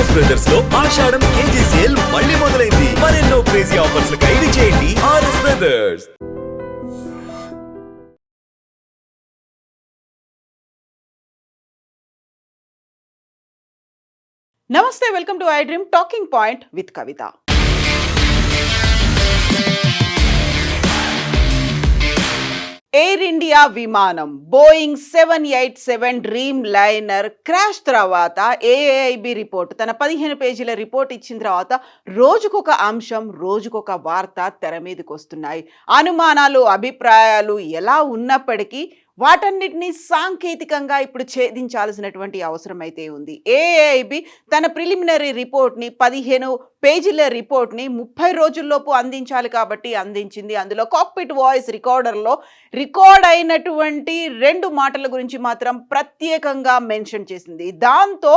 RS brothers లో ఆషాఢం KG sale మళ్ళీ మొదలైంది. మరెన్నో క్రేజీ ఆఫర్స్ ఖైదీ చేయండి ఆర్ఎస్ బ్రదర్స్. నమస్తే, welcome to I dream talking point with Kavitha. Air India విమానం బోయింగ్ 787 డ్రీమ్ లైనర్ క్రాష్ తర్వాత ఏఐబి రిపోర్ట్ తన 15 పేజీల రిపోర్ట్ ఇచ్చిన తర్వాత రోజుకొక అంశం, రోజుకొక వార్త తెర మీదకి వస్తున్నాయి. అనుమానాలు, అభిప్రాయాలు ఎలా ఉన్నప్పటికీ వాటన్నిటినీ సాంకేతికంగా ఇప్పుడు ఛేదించాల్సినటువంటి అవసరం అయితే ఉంది. ఏఐబి తన ప్రిలిమినరీ రిపోర్ట్ని 15 పేజీల రిపోర్ట్ని 30 రోజుల్లోపు అందించాలి కాబట్టి అందించింది. అందులో కాక్పిట్ వాయిస్ రికార్డర్లో రికార్డ్ అయినటువంటి 2 మాటల గురించి మాత్రం ప్రత్యేకంగా మెన్షన్ చేసింది. దాంతో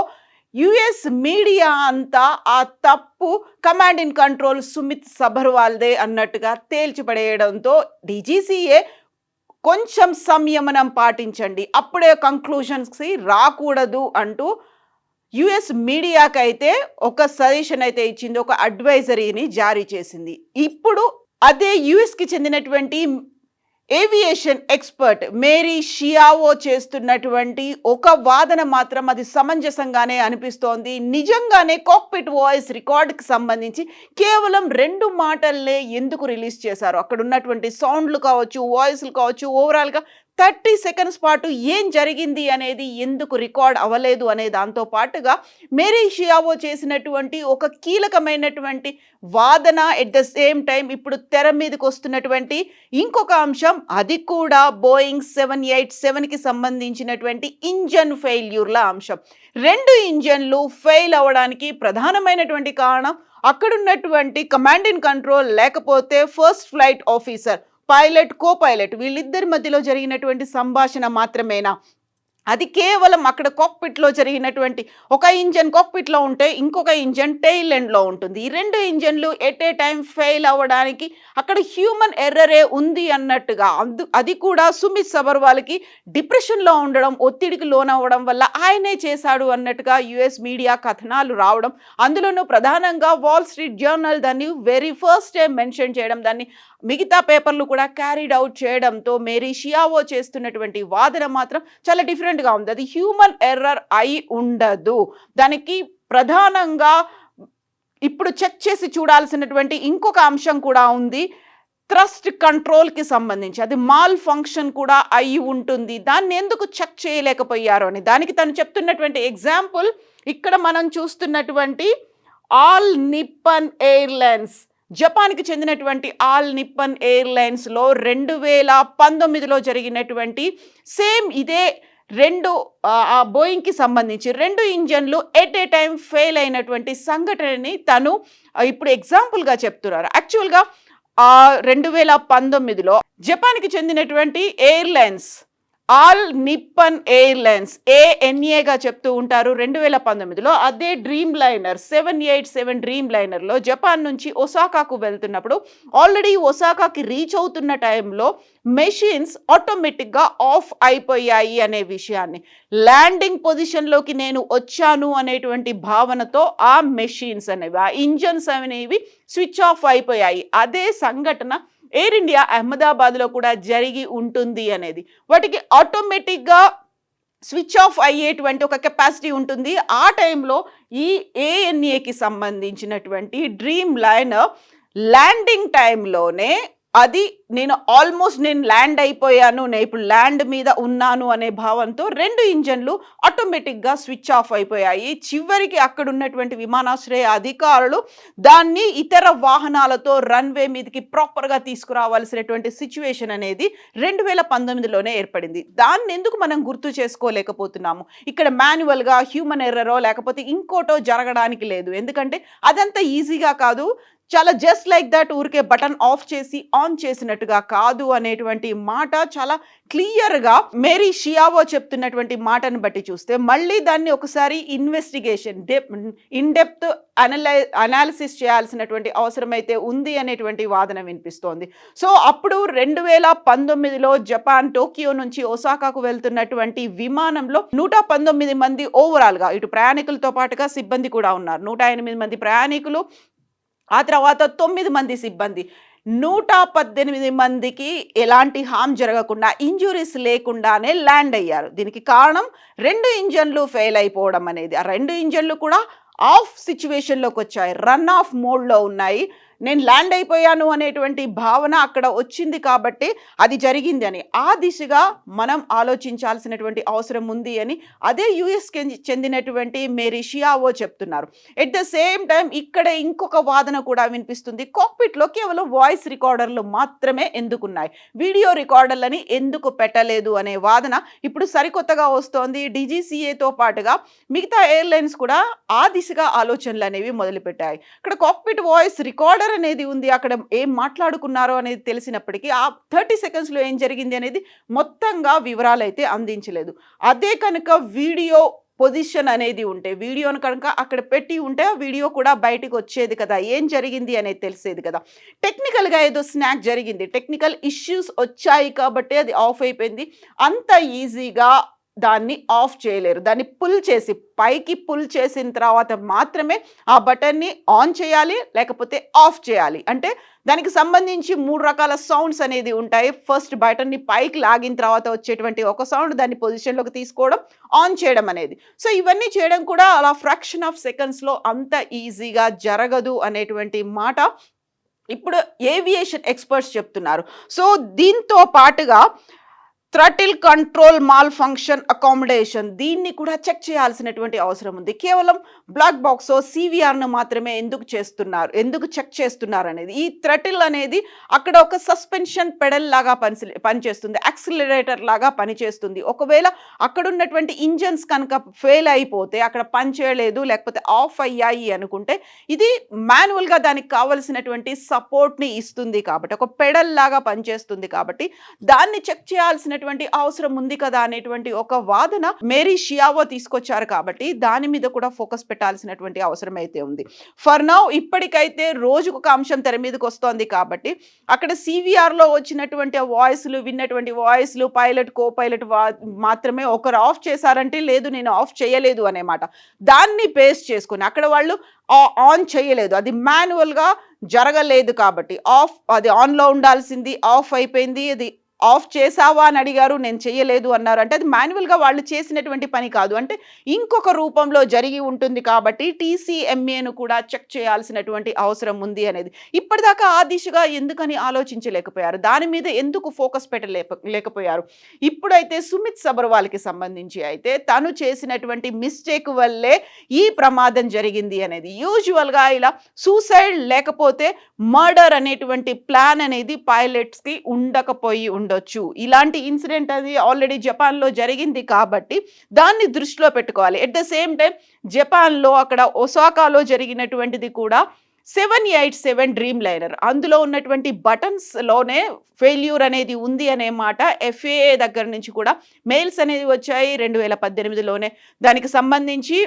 యుఎస్ మీడియా అంతా ఆ తప్పు కమాండ్ ఇన్ కంట్రోల్ సుమిత్ సబర్వాల్దే అన్నట్టుగా తేల్చిపడేయడంతో డీజీసీఏ కొంచెం సంయమనం పాటించండి, అప్పుడే కంక్లూషన్స్కి రాకూడదు అంటూ యుఎస్ మీడియాకైతే ఒక సజెషన్ అయితే ఇచ్చింది, ఒక అడ్వైజరీని జారీ చేసింది. ఇప్పుడు అదే యుఎస్కి చెందినటువంటి ఏవియేషన్ ఎక్స్పర్ట్ మేరీ షియావో చేస్తున్నటువంటి ఒక వాదన మాత్రం అది సమంజసంగానే అనిపిస్తోంది. నిజంగానే కాక్పిట్ వాయిస్ రికార్డుకి సంబంధించి కేవలం 2 మాటల్నే ఎందుకు రిలీజ్ చేశారు? అక్కడ ఉన్నటువంటి సౌండ్లు కావచ్చు, వాయిస్లు కావచ్చు, ఓవరాల్గా 30 సెకండ్స్ పాటు ఏం జరిగింది అనేది ఎందుకు రికార్డ్ అవ్వలేదు అనే దాంతో పాటుగా మేరీ షియావో చేసినటువంటి ఒక కీలకమైనటువంటి వాదన, ఎట్ ద సేమ్ టైం ఇప్పుడు తెర మీదకి వస్తున్నటువంటి ఇంకొక అంశం, అది కూడా బోయింగ్ 787కి సంబంధించినటువంటి ఇంజన్ ఫెయిల్యూర్ల అంశం. 2 ఇంజన్లు ఫెయిల్ అవ్వడానికి ప్రధానమైనటువంటి కారణం అక్కడున్నటువంటి కమాండ్ ఇన్ కంట్రోల్ లేకపోతే first flight officer, pilot, co pilot వీళ్ళిద్దరి మధ్యలో జరిగినటువంటి సంభాషణ మాత్రమేనా? అది కేవలం అక్కడ కాక్పిట్లో జరిగినటువంటి ఒక ఇంజన్ కాక్పిట్లో ఉంటే ఇంకొక ఇంజన్ టెయిల్ ఎండ్లో ఉంటుంది. ఈ 2 ఇంజన్లు ఎట్ ఏ టైం ఫెయిల్ అవ్వడానికి అక్కడ హ్యూమన్ ఎర్రరే ఉంది అన్నట్టుగా, అది కూడా సుమిత్ సబర్వాల్కి డిప్రెషన్లో ఉండడం, ఒత్తిడికి లోనవ్వడం వల్ల ఆయనే చేశాడు అన్నట్టుగా యుఎస్ మీడియా కథనాలు రావడం, అందులోనూ ప్రధానంగా వాల్ స్ట్రీట్ జర్నల్ దాన్ని వెరీ ఫస్ట్ టైం మెన్షన్ చేయడం, దాన్ని మిగతా పేపర్లు కూడా క్యారీడ్ అవుట్ చేయడంతో మేరీ షియావో చేస్తున్నటువంటి వాదన మాత్రం చాలా డిఫరెంట్గా ఉంది. అది హ్యూమన్ ఎర్రర్ అయి ఉండదు. దానికి ప్రధానంగా ఇప్పుడు చెక్ చేసి చూడాల్సినటువంటి ఇంకొక అంశం కూడా ఉంది, థ్రస్ట్ కంట్రోల్కి సంబంధించి. అది మాల్ ఫంక్షన్ కూడా అయి ఉంటుంది, దాన్ని ఎందుకు చెక్ చేయలేకపోయారు అని. దానికి తను చెప్తున్నటువంటి ఎగ్జాంపుల్ ఇక్కడ మనం చూస్తున్నటువంటి ఆల్ నిప్పన్ ఎయిర్లైన్స్, జపాన్కి చెందినటువంటి ఆల్ నిప్పన్ ఎయిర్లైన్స్లో 2019లో జరిగినటువంటి సేమ్ ఇదే 2 బోయింగ్కి సంబంధించి 2 ఇంజన్లు ఎట్ ఏ టైం ఫెయిల్ అయినటువంటి సంఘటనని తను ఇప్పుడు ఎగ్జాంపుల్గా చెప్తున్నారు. యాక్చువల్గా 2019లో జపాన్కి చెందినటువంటి ఎయిర్లైన్స్ ఆల్ నిప్పన్ ఎయిర్లైన్స్ ANAగా చెప్తూ ఉంటారు. 2019లో అదే డ్రీమ్ లైనర్ 787 డ్రీమ్ లైనర్లో జపాన్ నుంచి ఒసాకాకు వెళ్తున్నప్పుడు ఆల్రెడీ ఒసాకాకి రీచ్ అవుతున్న టైంలో మెషిన్స్ ఆటోమేటిక్గా ఆఫ్ అయిపోయాయి అనే విషయాన్ని, ల్యాండింగ్ పొజిషన్లోకి నేను వచ్చాను అనేటువంటి భావనతో ఆ మెషిన్స్ అనేవి, ఆ ఇంజన్స్ అనేవి స్విచ్ ఆఫ్ అయిపోయాయి. అదే సంఘటన ఎయిర్ ఇండియా అహ్మదాబాద్లో కూడా జరిగి ఉంటుంది అనేది. వాటికి ఆటోమేటిక్గా స్విచ్ ఆఫ్ అయ్యేటువంటి ఒక కెపాసిటీ ఉంటుంది. ఆ టైంలో ఈ ANAకి సంబంధించినటువంటి డ్రీమ్ లైనర్ ల్యాండింగ్ టైంలోనే అది నేను ల్యాండ్ అయిపోయాను, నేను ఇప్పుడు ల్యాండ్ మీద ఉన్నాను అనే భావంతో 2 ఇంజన్లు ఆటోమేటిక్గా స్విచ్ ఆఫ్ అయిపోయాయి. చివరికి అక్కడ ఉన్నటువంటి విమానాశ్రయ అధికారులు దాన్ని ఇతర వాహనాలతో రన్వే మీదకి ప్రాపర్గా తీసుకురావాల్సినటువంటి సిచ్యువేషన్ అనేది 2019లోనే ఏర్పడింది. దాన్ని ఎందుకు మనం గుర్తు చేసుకోలేకపోతున్నాము? ఇక్కడ మాన్యువల్గా హ్యూమన్ ఎర్రరో లేకపోతే ఇంకోటో జరగడానికి లేదు. ఎందుకంటే అదంతా ఈజీగా కాదు, చాలా జస్ట్ లైక్ దట్ ఊరికే బటన్ ఆఫ్ చేసి ఆన్ చేసినట్టు చెప్పినట్టుగా కాదు అనేటువంటి మాట చాలా క్లియర్గా మేరీ షియావో చెప్తున్నటువంటి మాటను బట్టి చూస్తే మళ్ళీ దాన్ని ఒకసారి ఇన్వెస్టిగేషన్ ఇన్ డెప్త్ అనాలిసిస్ చేయాల్సినటువంటి అవసరం అయితే ఉంది అనేటువంటి వాదన వినిపిస్తోంది. సో అప్పుడు 2019లో జపాన్ టోకియో నుంచి ఒసాకాకు వెళ్తున్నటువంటి విమానంలో 119 మంది ఓవరాల్గా ఇటు ప్రయాణికులతో పాటుగా సిబ్బంది కూడా ఉన్నారు. 108 మంది ప్రయాణికులు, ఆ తర్వాత 9 మంది సిబ్బంది, 118 మందికి ఎలాంటి హామ్ జరగకుండా ఇంజురీస్ లేకుండానే ల్యాండ్ అయ్యారు. దీనికి కారణం 2 ఇంజన్లు ఫెయిల్ అయిపోవడం అనేది. ఆ 2 ఇంజన్లు కూడా ఆఫ్ సిచ్యువేషన్లోకి వచ్చాయి, రన్ ఆఫ్ మోడ్లో ఉన్నాయి. నేను ల్యాండ్ అయిపోయాను అనేటువంటి భావన అక్కడ వచ్చింది కాబట్టి అది జరిగింది అని, ఆ దిశగా మనం ఆలోచించాల్సినటువంటి అవసరం ఉంది అని అదే యుఎస్కి చెందినటువంటి మేరీ షియావో చెప్తున్నారు. ఎట్ ద సేమ్ టైం ఇక్కడ ఇంకొక వాదన కూడా వినిపిస్తుంది. కాక్పిట్లో కేవలం వాయిస్ రికార్డర్లు మాత్రమే ఎందుకున్నాయి, వీడియో రికార్డర్లని ఎందుకు పెట్టలేదు అనే వాదన ఇప్పుడు సరికొత్తగా వస్తోంది. డీజీసీఏతో పాటుగా మిగతా ఎయిర్లైన్స్ కూడా ఆ దిశగా ఆలోచనలు అనేవి మొదలుపెట్టాయి. ఇక్కడ కాక్పిట్ వాయిస్ రికార్డర్ అనేది ఉంది, అక్కడ ఏం మాట్లాడుకున్నారో అనేది తెలిసినప్పటికీ ఆ 30 సెకండ్స్లో ఏం జరిగింది అనేది మొత్తంగా వివరాలు అయితే అందించలేదు. అదే కనుక వీడియో పొజిషన్ అనేది ఉంటే, వీడియోను కనుక అక్కడ పెట్టి ఉంటే ఆ వీడియో కూడా బయటకు వచ్చేది కదా, ఏం జరిగింది అనేది తెలిసేది కదా. టెక్నికల్గా ఏదో స్నాక్ జరిగింది, టెక్నికల్ ఇష్యూస్ వచ్చాయి కాబట్టి అది ఆఫ్ అయిపోయింది. అంత ఈజీగా దాన్ని ఆఫ్ చేయలేరు. దాన్ని పుల్ చేసి పైకి పుల్ చేసిన తర్వాత మాత్రమే ఆ బటన్ని ఆన్ చేయాలి, లేకపోతే ఆఫ్ చేయాలి. అంటే దానికి సంబంధించి 3 రకాల సౌండ్స్ అనేది ఉంటాయి. ఫస్ట్ బటన్ని పైకి లాగిన తర్వాత వచ్చేటువంటి ఒక సౌండ్, దాన్ని పొజిషన్లోకి తీసుకోవడం, ఆన్ చేయడం అనేది. సో ఇవన్నీ చేయడం కూడా అలా ఫ్రాక్షన్ ఆఫ్ సెకండ్స్లో అంత ఈజీగా జరగదు అనేటువంటి మాట ఇప్పుడు ఏవియేషన్ ఎక్స్పర్ట్స్ చెప్తున్నారు. సో దీంతో పాటుగా థ్రటిల్ కంట్రోల్ మాల్ ఫంక్షన్ అకామిడేషన్, దీన్ని కూడా చెక్ చేయాల్సినటువంటి అవసరం ఉంది. కేవలం బ్లాక్ బాక్స్ సివిఆర్ను మాత్రమే ఎందుకు చెక్ చేస్తున్నారు అనేది. ఈ థ్రటిల్ అనేది అక్కడ ఒక సస్పెన్షన్ పెడల్ లాగా పనిచేస్తుంది, యాక్సిలరేటర్ లాగా పనిచేస్తుంది. ఒకవేళ అక్కడ ఉన్నటువంటి ఇంజన్స్ కనుక ఫెయిల్ అయిపోతే, అక్కడ పని చేయలేదు లేకపోతే ఆఫ్ అయ్యాయి అనుకుంటే, ఇది మాన్యువల్గా దానికి కావలసినటువంటి సపోర్ట్ని ఇస్తుంది కాబట్టి, ఒక పెడల్ లాగా పనిచేస్తుంది కాబట్టి దాన్ని చెక్ చేయాల్సిన అవసరం ఉంది కదా అనేటువంటి ఒక వాదన మేరీ షియావో తీసుకొచ్చారు. కాబట్టి దాని మీద కూడా ఫోకస్ పెట్టాల్సినటువంటి అవసరం అయితే ఉంది. ఫర్ నౌ ఇప్పటికైతే రోజుకు ఒక అంశం తెర మీదకి వస్తోంది కాబట్టి అక్కడ సివిఆర్లో వచ్చినటువంటి వాయిస్లు, విన్నటువంటి వాయిస్లు, పైలట్, కో పైలట్ మాత్రమే ఒకరు ఆఫ్ చేశారంటే లేదు నేను ఆఫ్ చేయలేదు అనే మాట, దాన్ని బేస్ చేసుకుని అక్కడ వాళ్ళు ఆన్ చేయలేదు, అది మాన్యువల్గా జరగలేదు కాబట్టి అది ఆన్లో ఉండాల్సింది ఆఫ్ అయిపోయింది. అది ఆఫ్ చేసావా అని అడిగారు, నేను చేయలేదు అన్నారు. అంటే అది మాన్యువల్గా వాళ్ళు చేసినటువంటి పని కాదు, అంటే ఇంకొక రూపంలో జరిగి ఉంటుంది కాబట్టి టీసీఎంఏను కూడా చెక్ చేయాల్సినటువంటి అవసరం ఉంది అనేది. ఇప్పటిదాకా ఆ దిశగా ఎందుకని ఆలోచించలేకపోయారు, దాని మీద ఎందుకు ఫోకస్ పెట్టలేకపోయారు. ఇప్పుడైతే సుమిత్ సబర్వాల్కి సంబంధించి అయితే తను చేసినటువంటి మిస్టేక్ వల్లే ఈ ప్రమాదం జరిగింది అనేది. యూజువల్గా ఇలా సూసైడ్ లేకపోతే మర్డర్ అనేటువంటి ప్లాన్ అనేది పైలట్స్కి ఉండకపోయి ఉండొచ్చు. ఇలాంటి ఇన్సిడెంట్ అది ఆల్రెడీ జపాన్లో జరిగింది కాబట్టి దాన్ని దృష్టిలో పెట్టుకోవాలి. ఎట్ ద సేమ్ టైం జపాన్లో అక్కడ ఒసాకాలో జరిగినటువంటిది కూడా 787 డ్రీమ్ లైనర్, అందులో ఉన్నటువంటి బటన్స్లోనే ఫెయిల్యూర్ అనేది ఉంది అనే మాట FAA దగ్గర నుంచి కూడా మెయిల్స్ అనేది వచ్చాయి 2018లోనే. దానికి సంబంధించి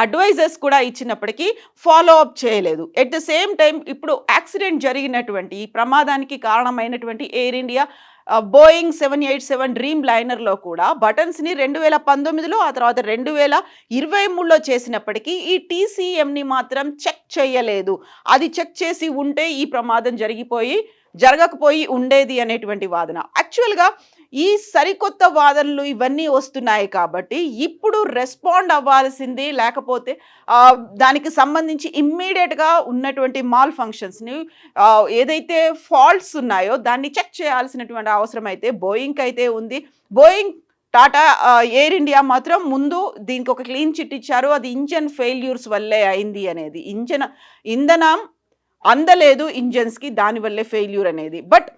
అడ్వైజర్స్ కూడా ఇచ్చినప్పటికీ ఫాలో అప్ చేయలేదు. ఎట్ ద సేమ్ టైం ఇప్పుడు యాక్సిడెంట్ జరిగినటువంటి ఈ ప్రమాదానికి కారణమైనటువంటి ఎయిర్ ఇండియా బోయింగ్ 787 డ్రీమ్ లైనర్లో కూడా బటన్స్ని 2019లో ఆ తర్వాత 2023లో చేసినప్పటికీ ఈ టీసీఎంని మాత్రం చెక్ చేయలేదు. అది చెక్ చేసి ఉంటే ఈ ప్రమాదం జరగకపోయి ఉండేది అనేటువంటి వాదన. యాక్చువల్గా ఈ సరికొత్త వాదనలు ఇవన్నీ వస్తున్నాయి కాబట్టి ఇప్పుడు రెస్పాండ్ అవ్వాల్సింది, లేకపోతే దానికి సంబంధించి ఇమ్మీడియట్గా ఉన్నటువంటి మాల్ ఫంక్షన్స్ని ఏదైతే ఫాల్ట్స్ ఉన్నాయో దాన్ని చెక్ చేయాల్సినటువంటి అవసరం అయితే బోయింగ్కి అయితే ఉంది. బోయింగ్, టాటా, ఎయిర్ ఇండియా మాత్రం ముందు దీనికి ఒక క్లీన్ చిట్ ఇచ్చారు, అది ఇంజన్ ఫెయిల్యూర్స్ వల్లే అయింది అనేది. ఇంధనం అందలేదు ఇంజన్స్కి, దానివల్లే ఫెయిల్యూర్ అనేది. బట్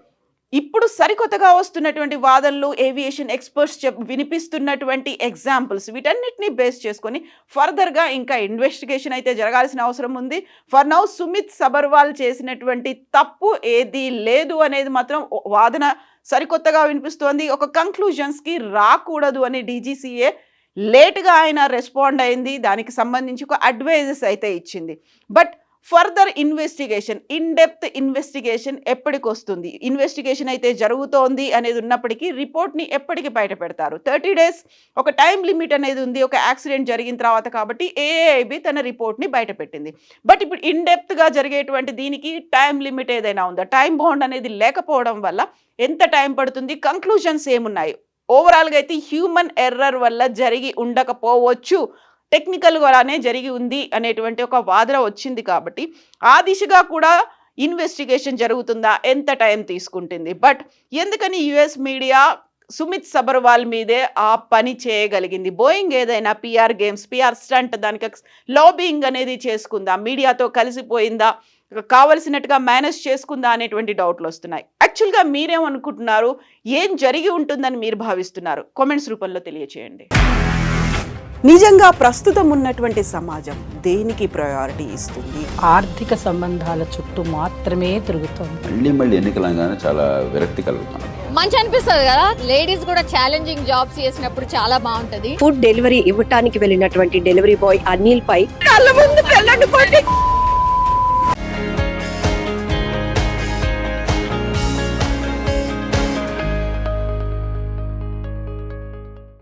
ఇప్పుడు సరికొత్తగా వస్తున్నటువంటి వాదనలు, ఏవియేషన్ ఎక్స్పర్ట్స్ వినిపిస్తున్నటువంటి ఎగ్జాంపుల్స్ వీటన్నిటిని బేస్ చేసుకొని ఫర్దర్గా ఇంకా ఇన్వెస్టిగేషన్ అయితే జరగాల్సిన అవసరం ఉంది. ఫర్ నౌ సుమిత్ సబర్వాల్ చేసినటువంటి తప్పు ఏదీ లేదు అనేది మాత్రం వాదన సరికొత్తగా వినిపిస్తోంది. ఒక కంక్లూజన్స్కి రాకూడదు అని డీజీసీఏ లేట్గా ఆయన రెస్పాండ్ అయింది. దానికి సంబంధించి ఒక అడ్వైజెస్ అయితే ఇచ్చింది. But further investigation, in depth investigation ఎప్పటికి వస్తుంది? ఇన్వెస్టిగేషన్ అయితే జరుగుతోంది అనేది ఉన్నప్పటికీ రిపోర్ట్ని ఎప్పటికి బయట పెడతారు? 30 days ఒక టైం లిమిట్ అనేది ఉంది ఒక యాక్సిడెంట్ జరిగిన తర్వాత. కాబట్టి ఏఐబి తన రిపోర్ట్ని బయట పెట్టింది. బట్ ఇప్పుడు ఇన్ డెప్త్గా జరిగేటువంటి దీనికి టైం లిమిట్ ఏదైనా ఉందా? టైం బౌండ్ అనేది లేకపోవడం వల్ల ఎంత టైం పడుతుంది? కంక్లూజన్స్ ఏమున్నాయి? ఓవరాల్గా అయితే హ్యూమన్ ఎర్రర్ వల్ల జరిగి ఉండకపోవచ్చు, టెక్నికల్గానే జరిగి ఉంది అనేటువంటి ఒక వాదన వచ్చింది. కాబట్టి ఆ దిశగా కూడా ఇన్వెస్టిగేషన్ జరుగుతుందా? ఎంత టైం తీసుకుంటుంది? బట్ ఎందుకని యుఎస్ మీడియా సుమిత్ సబర్వాల్ మీదే ఆ పని చేయగలిగింది? బోయింగ్ ఏదైనా పిఆర్ గేమ్స్, పిఆర్ స్టంట్, దానికి లాబింగ్ అనేది చేసుకుందా? మీడియాతో కలిసిపోయిందా? కావలసినట్టుగా మేనేజ్ చేసుకుందా అనేటువంటి డౌట్లు వస్తున్నాయి. యాక్చువల్గా మీరేమనుకుంటున్నారు? ఏం జరిగి ఉంటుందని మీరు భావిస్తున్నారు? కామెంట్స్ రూపంలో తెలియచేయండి. నిజంగా ప్రస్తుతం ఉన్నటువంటి సమాజం దేనికి ప్రయారిటీ ఇస్తుంది? ఆర్థిక సంబంధాల చుట్టూ మాత్రమే తిరుగుతోంది. మళ్ళీ ఎన్నికలంగానే చాలా విరక్తి కలుగుతున్నాం. మంచి అనిపిస్తుంది కదా, లేడీస్ కూడా ఛాలెంజింగ్ జాబ్స్ చేసినప్పుడు చాలా బాగుంటది. ఫుడ్ డెలివరీ ఇవ్వటానికి వెళ్ళినటువంటి డెలివరీ బాయ్ అనిల్ పై కళ్ళ ముందు